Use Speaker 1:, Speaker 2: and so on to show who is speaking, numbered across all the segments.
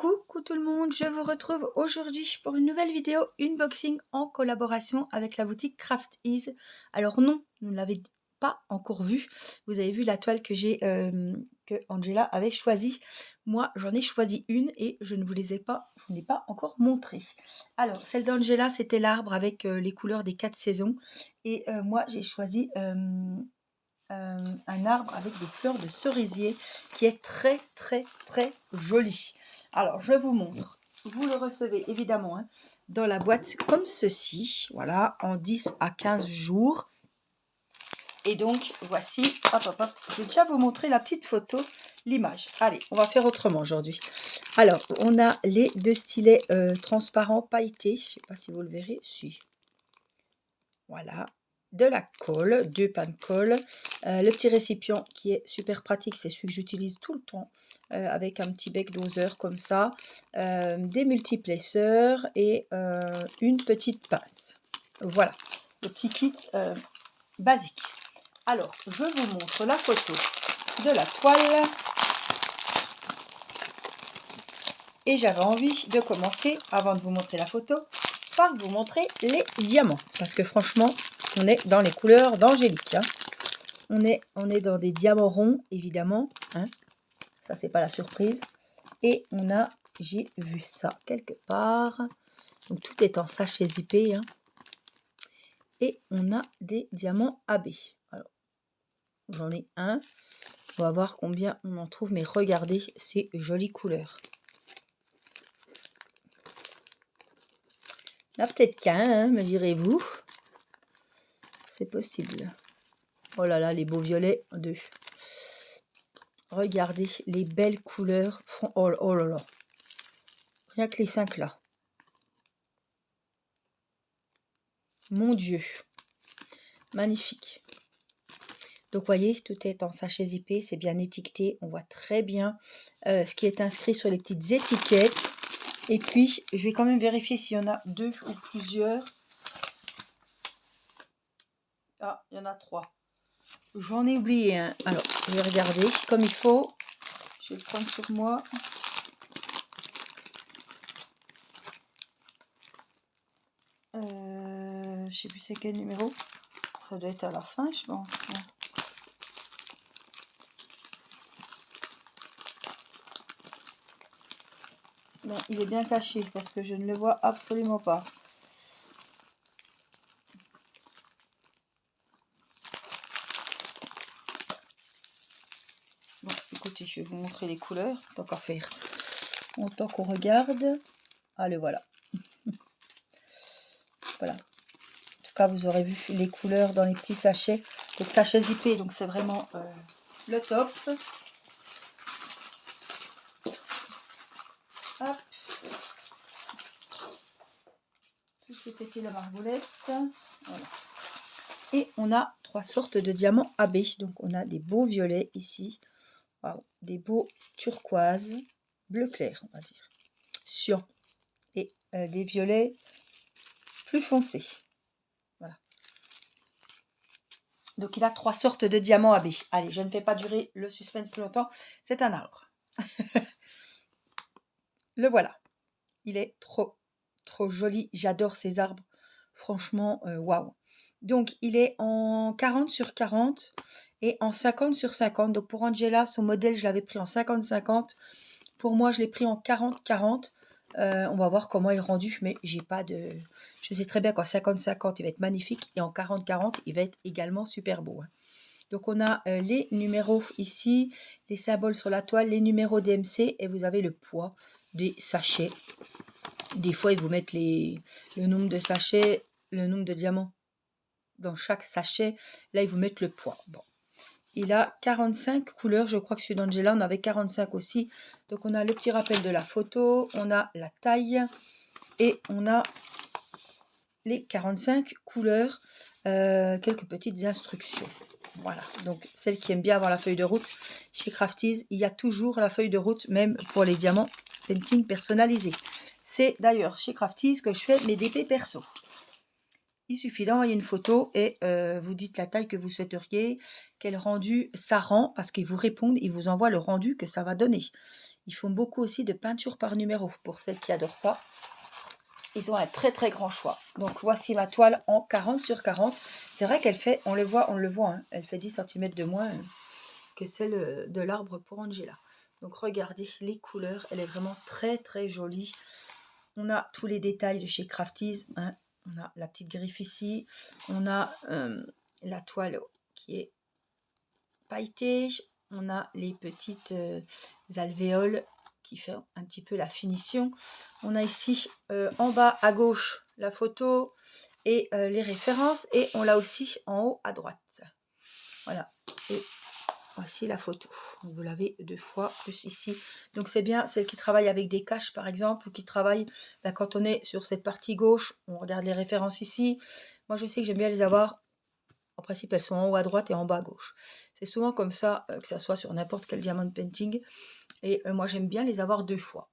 Speaker 1: Coucou tout le monde, je vous retrouve aujourd'hui pour une nouvelle vidéo unboxing en collaboration avec la boutique Craft Ease. Alors non, vous ne l'avez pas encore vu, vous avez vu la toile que Angela avait choisie. Moi j'en ai choisi une et je ne vous les ai pas, je n'ai pas encore montré. Alors celle d'Angela c'était l'arbre avec les couleurs des 4 saisons et moi j'ai choisi un arbre avec des fleurs de cerisier qui est très joli. Alors je vous montre, vous le recevez évidemment dans la boîte comme ceci, voilà, en 10 à 15 jours. Et donc voici, hop, je vais déjà vous montrer la petite photo, l'image. Allez, on va faire autrement aujourd'hui. Alors on a les deux stylets transparents pailletés, je ne sais pas si vous le verrez, si. Voilà, de la colle, 2 pains de colle, le petit récipient qui est super pratique, c'est celui que j'utilise tout le temps, avec un petit bec doseur comme ça, des multiplaceurs et une petite pince. Voilà, le petit kit basique. Alors, je vous montre la photo de la toile. Et j'avais envie de commencer, avant de vous montrer la photo, par vous montrer les diamants. Parce que franchement, on est dans les couleurs d'Angélique. Hein. On est dans des diamants ronds, évidemment. Hein. Ça, c'est pas la surprise. Et on a, j'ai vu ça quelque part. Donc, tout est en sachet zippé. Hein. Et on a des diamants AB. Alors, j'en ai un. On va voir combien on en trouve. Mais regardez ces jolies couleurs. Il n'y en a peut-être qu'un, hein, me direz-vous. C'est possible. Oh là là, les beaux violets, 2. Regardez les belles couleurs. Oh, oh là là. Rien que les 5 là. Mon Dieu. Magnifique. Donc, voyez, tout est en sachet zippé. C'est bien étiqueté. On voit très bien ce qui est inscrit sur les petites étiquettes. Et puis, je vais quand même vérifier s'il y en a 2 ou plusieurs. Ah, il y en a 3. J'en ai oublié un. Alors, je vais regarder comme il faut. Je vais le prendre sur moi. Je sais plus c'est quel numéro. Ça doit être à la fin, je pense. Non, il est bien caché parce que je ne le vois absolument pas. Bon, écoutez, je vais vous montrer les couleurs, tant qu'à faire. Tant qu'on regarde. Allez, voilà. Voilà. En tout cas, vous aurez vu les couleurs dans les petits sachets. Donc, sachet zippé, donc c'est vraiment le top. Hop. Tout s'est pété la margoulette. Voilà. Et on a 3 sortes de diamants AB. Donc, on a des beaux violets ici. Wow. Des beaux turquoises. Bleu clair, on va dire. Cyan. Et des violets plus foncés. Voilà. Donc, il a 3 sortes de diamants AB. Allez, je ne fais pas durer le suspense plus longtemps. C'est un arbre. Le voilà. Il est trop joli. J'adore ces arbres. Franchement, waouh. Donc, il est en 40 sur 40 et en 50 sur 50. Donc, pour Angela, son modèle, je l'avais pris en 50-50. Pour moi, je l'ai pris en 40-40. On va voir comment il est rendu, mais j'ai pas de... Je sais très bien qu'en 50-50, il va être magnifique. Et en 40-40, il va être également super beau. Hein. Donc, on a les numéros ici, les symboles sur la toile, les numéros DMC et vous avez le poids des sachets. Des fois, ils vous mettent le nombre de sachets, le nombre de diamants dans chaque sachet. Là, ils vous mettent le poids. Bon. Il a 45 couleurs. Je crois que celui d'Angela en avait 45 aussi. Donc, on a le petit rappel de la photo. On a la taille. Et on a les 45 couleurs. Quelques petites instructions. Voilà. Donc, celle qui aime bien avoir la feuille de route, chez Craft Ease, il y a toujours la feuille de route, même pour les diamants painting personnalisés. C'est d'ailleurs chez Craft Ease que je fais mes DP perso. Il suffit d'envoyer une photo et vous dites la taille que vous souhaiteriez, quel rendu ça rend, parce qu'ils vous répondent, ils vous envoient le rendu que ça va donner. Ils font beaucoup aussi de peinture par numéro, pour celles qui adorent ça. Ils ont un très très grand choix. Donc voici ma toile en 40 sur 40. C'est vrai qu'elle fait, on le voit, hein, elle fait 10 cm de moins que celle de l'arbre pour Angela. Donc regardez les couleurs, elle est vraiment très très jolie. On a tous les détails de chez Crafties, hein. On a la petite griffe ici, on a la toile qui est pailletée, on a les petites alvéoles qui fait un petit peu la finition. On a ici en bas à gauche la photo et les références, et on l'a aussi en haut à droite. Voilà, et voici la photo. Vous l'avez 2 fois plus ici. Donc c'est bien celle qui travaille avec des caches par exemple, ou qui travaille quand on est sur cette partie gauche, on regarde les références ici. Moi je sais que j'aime bien les avoir. En principe elles sont en haut à droite et en bas à gauche. C'est souvent comme ça, que ça soit sur n'importe quel diamond painting. Et moi j'aime bien les avoir 2 fois.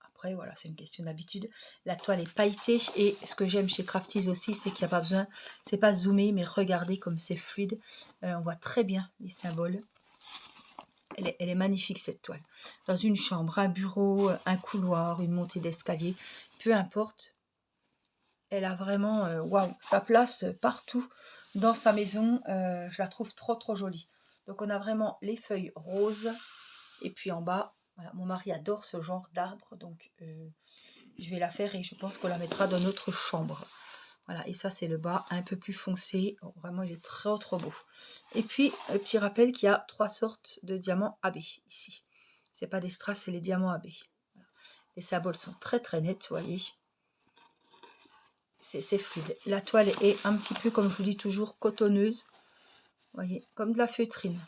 Speaker 1: Après voilà, c'est une question d'habitude. La toile est pailletée, et ce que j'aime chez Crafties aussi, c'est qu'il n'y a pas besoin, c'est pas zoomé, mais regardez comme c'est fluide. On voit très bien les symboles. Elle est magnifique cette toile. Dans une chambre, un bureau, un couloir, une montée d'escalier, peu importe. Elle a vraiment waouh, sa place partout dans sa maison. Je la trouve trop trop jolie. Donc on a vraiment les feuilles roses. Et puis en bas, voilà, mon mari adore ce genre d'arbre. Donc je vais la faire et je pense qu'on la mettra dans notre chambre. Voilà, et ça c'est le bas un peu plus foncé. Oh, vraiment il est trop trop beau. Et puis petit rappel qu'il y a 3 sortes de diamants AB ici. C'est pas des strass, c'est les diamants AB. Voilà. Les symboles sont très très nets, vous voyez. C'est fluide. La toile est un petit peu, comme je vous dis toujours, cotonneuse. Vous voyez, comme de la feutrine.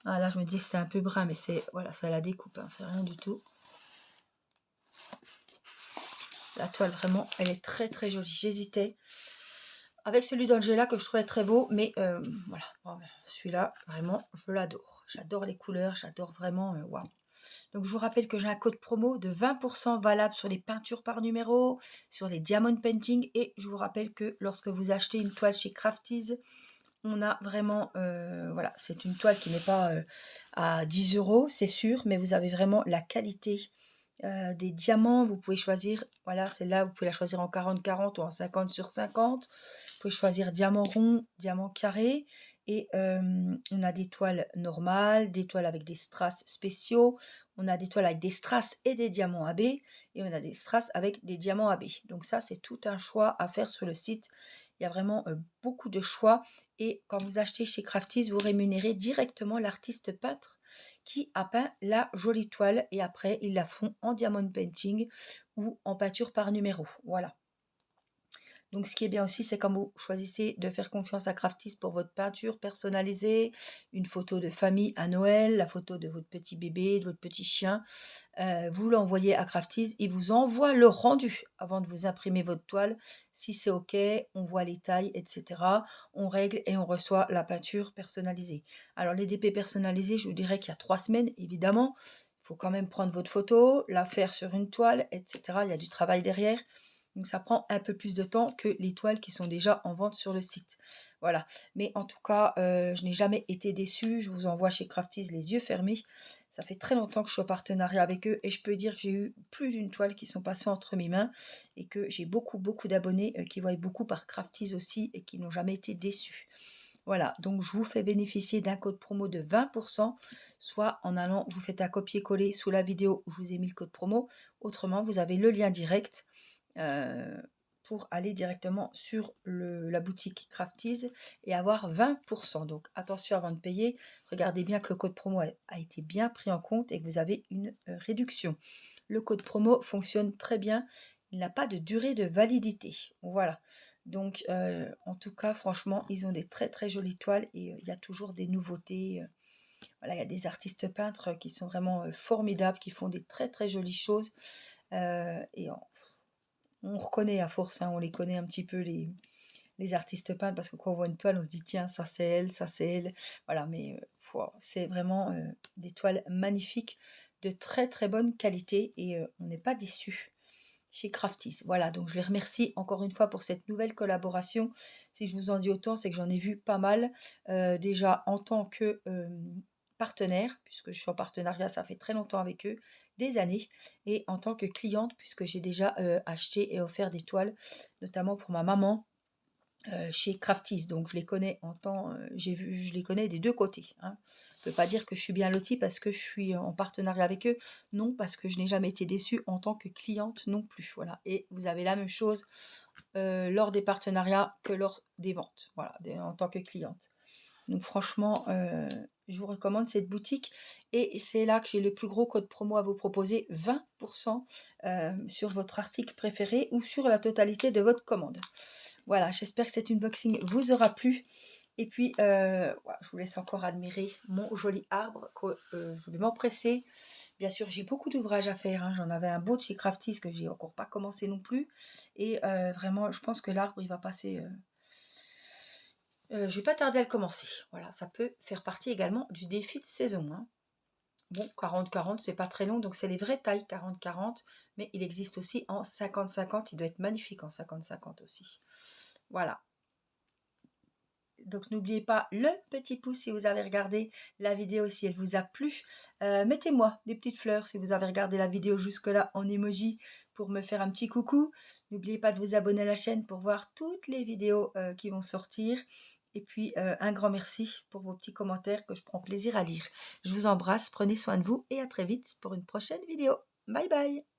Speaker 1: Ah là je me dis que c'est un peu brun, mais c'est voilà, ça la découpe, hein, c'est rien du tout. La toile, vraiment, elle est très très jolie. J'hésitais avec celui d'Angela que je trouvais très beau, mais voilà, bon, celui-là, vraiment, je l'adore. J'adore les couleurs, j'adore vraiment, waouh. Donc, je vous rappelle que j'ai un code promo de 20% valable sur les peintures par numéro, sur les diamond painting, et je vous rappelle que lorsque vous achetez une toile chez Crafties, on a vraiment, voilà, c'est une toile qui n'est pas à 10 €, c'est sûr, mais vous avez vraiment la qualité des diamants. Vous pouvez choisir, voilà, celle-là, vous pouvez la choisir en 40-40 ou en 50 sur 50. Vous pouvez choisir diamant rond, diamant carré. Et on a des toiles normales, des toiles avec des strass spéciaux. On a des toiles avec des strass et des diamants AB. Et on a des strass avec des diamants AB. Donc ça, c'est tout un choix à faire sur le site. Il y a vraiment beaucoup de choix. Et quand vous achetez chez Crafties, vous rémunérez directement l'artiste peintre qui a peint la jolie toile, et après ils la font en diamond painting ou en peinture par numéro. Voilà. Donc ce qui est bien aussi, c'est quand vous choisissez de faire confiance à Crafties pour votre peinture personnalisée, une photo de famille à Noël, la photo de votre petit bébé, de votre petit chien, vous l'envoyez à Crafties, ils vous envoient le rendu avant de vous imprimer votre toile. Si c'est OK, on voit les tailles, etc. On règle et on reçoit la peinture personnalisée. Alors les DP personnalisés, je vous dirais qu'il y a 3 semaines, évidemment. Il faut quand même prendre votre photo, la faire sur une toile, etc. Il y a du travail derrière. Donc ça prend un peu plus de temps que les toiles qui sont déjà en vente sur le site. Voilà. Mais en tout cas, je n'ai jamais été déçue. Je vous envoie chez Crafties les yeux fermés. Ça fait très longtemps que je suis en partenariat avec eux, et je peux dire que j'ai eu plus d'une toile qui sont passées entre mes mains, et que j'ai beaucoup d'abonnés qui voient beaucoup par Crafties aussi et qui n'ont jamais été déçus. Voilà, donc je vous fais bénéficier d'un code promo de 20%, soit en allant, vous faites un copier-coller sous la vidéo où je vous ai mis le code promo. Autrement, vous avez le lien direct pour aller directement sur la boutique Crafties et avoir 20%. Donc attention avant de payer, regardez bien que le code promo a été bien pris en compte et que vous avez une réduction. Le code promo fonctionne très bien, il n'a pas de durée de validité. Voilà. Donc en tout cas, franchement, ils ont des très très jolies toiles, et il y a toujours des nouveautés. Voilà, il y a des artistes peintres qui sont vraiment formidables, qui font des très très jolies choses. Et on reconnaît à force, hein, on les connaît un petit peu les artistes peintres, parce que quand on voit une toile, on se dit tiens, ça c'est elle, ça c'est elle. Voilà, mais c'est vraiment des toiles magnifiques, de très très bonne qualité, et on n'est pas déçu chez Crafties. Voilà, donc je les remercie encore une fois pour cette nouvelle collaboration. Si je vous en dis autant, c'est que j'en ai vu pas mal. Déjà en tant que partenaire, puisque je suis en partenariat, ça fait très longtemps avec eux, des années, et en tant que cliente, puisque j'ai déjà acheté et offert des toiles, notamment pour ma maman, chez Crafties. Donc je les connais je les connais des deux côtés, hein. Je ne peux pas dire que je suis bien lotie parce que je suis en partenariat avec eux. Non, parce que je n'ai jamais été déçue en tant que cliente non plus. Voilà. Et vous avez la même chose lors des partenariats que lors des ventes. Voilà, en tant que cliente. Donc franchement, je vous recommande cette boutique. Et c'est là que j'ai le plus gros code promo à vous proposer, 20% sur votre article préféré ou sur la totalité de votre commande. Voilà, j'espère que cet unboxing vous aura plu. Et puis, voilà, je vous laisse encore admirer mon joli arbre que je vais m'empresser. Bien sûr, j'ai beaucoup d'ouvrages à faire, hein. J'en avais un beau de chez Crafties que j'ai encore pas commencé non plus. Et vraiment, je pense que l'arbre, il va passer... je vais pas tarder à le commencer. Voilà, ça peut faire partie également du défi de saison, hein. Bon, 40-40, c'est pas très long, donc c'est les vraies tailles 40-40, mais il existe aussi en 50-50. Il doit être magnifique en 50-50 aussi. Voilà. Donc n'oubliez pas le petit pouce si vous avez regardé la vidéo, si elle vous a plu. Mettez-moi des petites fleurs si vous avez regardé la vidéo jusque-là en emoji pour me faire un petit coucou. N'oubliez pas de vous abonner à la chaîne pour voir toutes les vidéos qui vont sortir. Et puis un grand merci pour vos petits commentaires que je prends plaisir à lire. Je vous embrasse, prenez soin de vous et à très vite pour une prochaine vidéo. Bye bye!